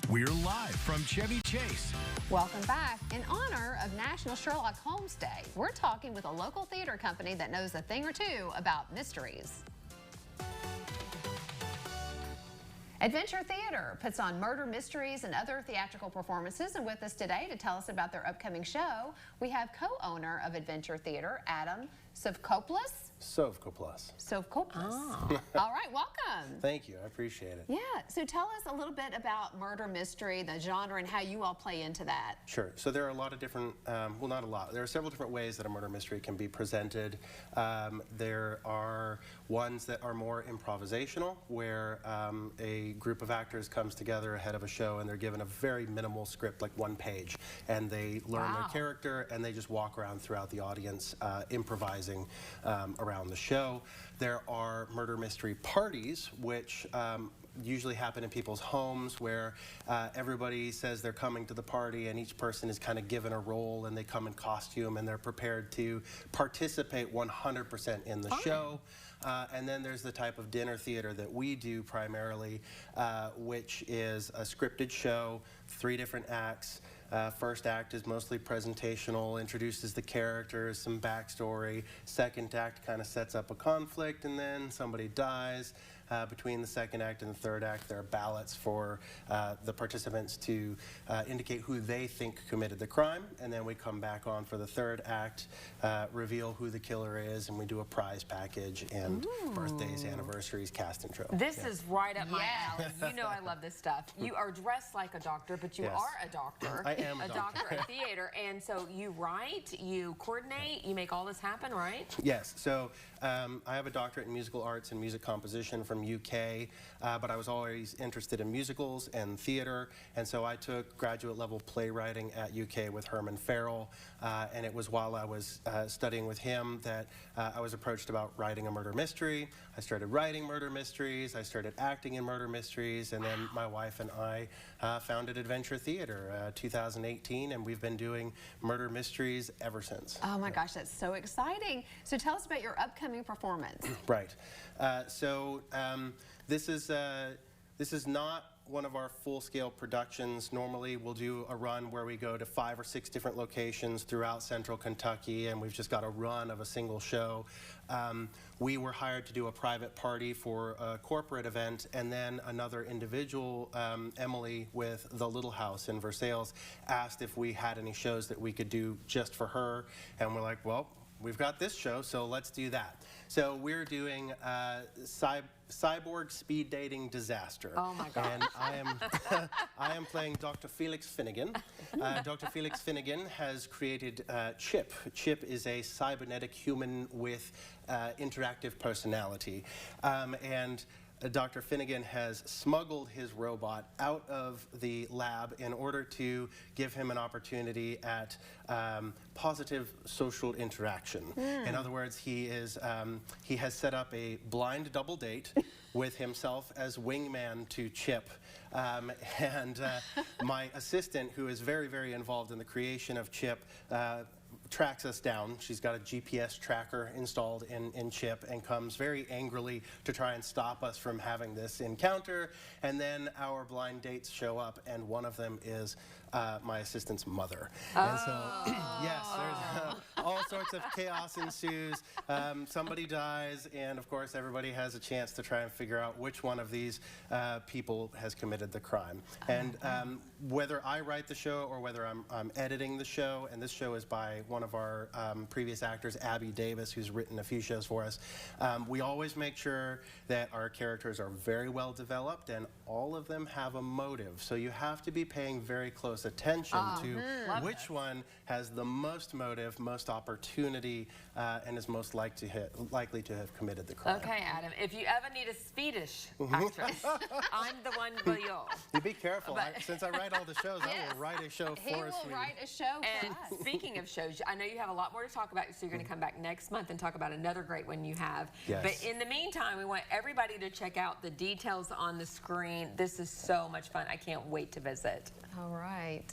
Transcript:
We're live from Chevy Chase. Welcome back. In honor of National Sherlock Holmes Day, we're talking with a local theater company that knows a thing or two about mysteries. Adventure Theater puts on murder mysteries and other theatrical performances, and with us today to tell us about their upcoming show, we have co-owner of Adventure Theater, Adam Sovkoplas. Sovkoplas. Sovkoplas. Oh. All right, welcome. Thank you, I appreciate it. Yeah, so tell us a little bit about murder mystery, the genre, and how you all play into that. Sure, so there are a lot of different, well, not a lot, there are several different ways that a murder mystery can be presented. There are ones that are more improvisational, where a group of actors comes together ahead of a show and they're given a very minimal script, like one page, and they learn their character and they just walk around throughout the audience improvising around the show. There are murder mystery parties, which usually happen in people's homes, where everybody says they're coming to the party and each person is kind of given a role and they come in costume and they're prepared to participate 100% in the show. And then there's the type of dinner theater that we do primarily, which is a scripted show, 3 different acts. First act is mostly presentational, introduces the characters, some backstory. Second act kind of sets up a conflict, and then somebody dies. Between the second act and the third act, there are ballots for the participants to indicate who they think committed the crime, and then we come back on for the third act, reveal who the killer is, and we do a prize package and birthdays, anniversaries, cast intro. This is right up my alley. You know I love this stuff. You are dressed like a doctor, but you are a doctor. I am a doctor at theater, and so you write, you coordinate, you make all this happen, right? Yes, so I have a doctorate in musical arts and music composition from UK, but I was always interested in musicals and theater, and so I took graduate level playwriting at UK with Herman Farrell, and it was while I was studying with him that I was approached about writing a murder mystery. I started writing murder mysteries, I started acting in murder mysteries, and then my wife and I founded Adventure Theater 2018, and we've been doing murder mysteries ever since. Oh my gosh, that's so exciting. So tell us about your upcoming performance. Right. This is not one of our full-scale productions. Normally we'll do a run where we go to 5 or 6 different locations throughout central Kentucky, and we've just got a run of a single show. We were hired to do a private party for a corporate event, and then another individual, Emily with The Little House in Versailles, asked if we had any shows that we could do just for her, and we're like, well, we've got this show, so let's do that. So we're doing Cyborg Speed-Dating Disaster. Oh my God. And I am playing Dr. Felix Finnegan. Dr. Felix Finnegan has created Chip. Chip is a cybernetic human with interactive personality. And Dr. Finnegan has smuggled his robot out of the lab in order to give him an opportunity at positive social interaction. In other words, he has set up a blind double date with himself as wingman to Chip. And my assistant, who is very, very involved in the creation of Chip, tracks us down. She's got a GPS tracker installed in Chip and comes very angrily to try and stop us from having this encounter. And then our blind dates show up, and one of them is my assistant's mother. And so, yes, there's all sorts of chaos ensues. Somebody dies, and of course everybody has a chance to try and figure out which one of these people has committed the crime. And whether I write the show or whether I'm editing the show, and this show is by one of our previous actors, Abby Davis, who's written a few shows for us, we always make sure that our characters are very well developed and all of them have a motive. So you have to be paying very close attention to which one has the most motive, most opportunity, and is most likely to have committed the crime. Okay, Adam, if you ever need a Swedish actress, I'm the one for you. You be careful. Since I write all the shows, I will write a show for He will write a show for us. Speaking of shows, I know you have a lot more to talk about, so you're going to come back next month and talk about another great one you have. Yes. But in the meantime, we want everybody to check out the details on the screen. This is so much fun. I can't wait to visit. All right.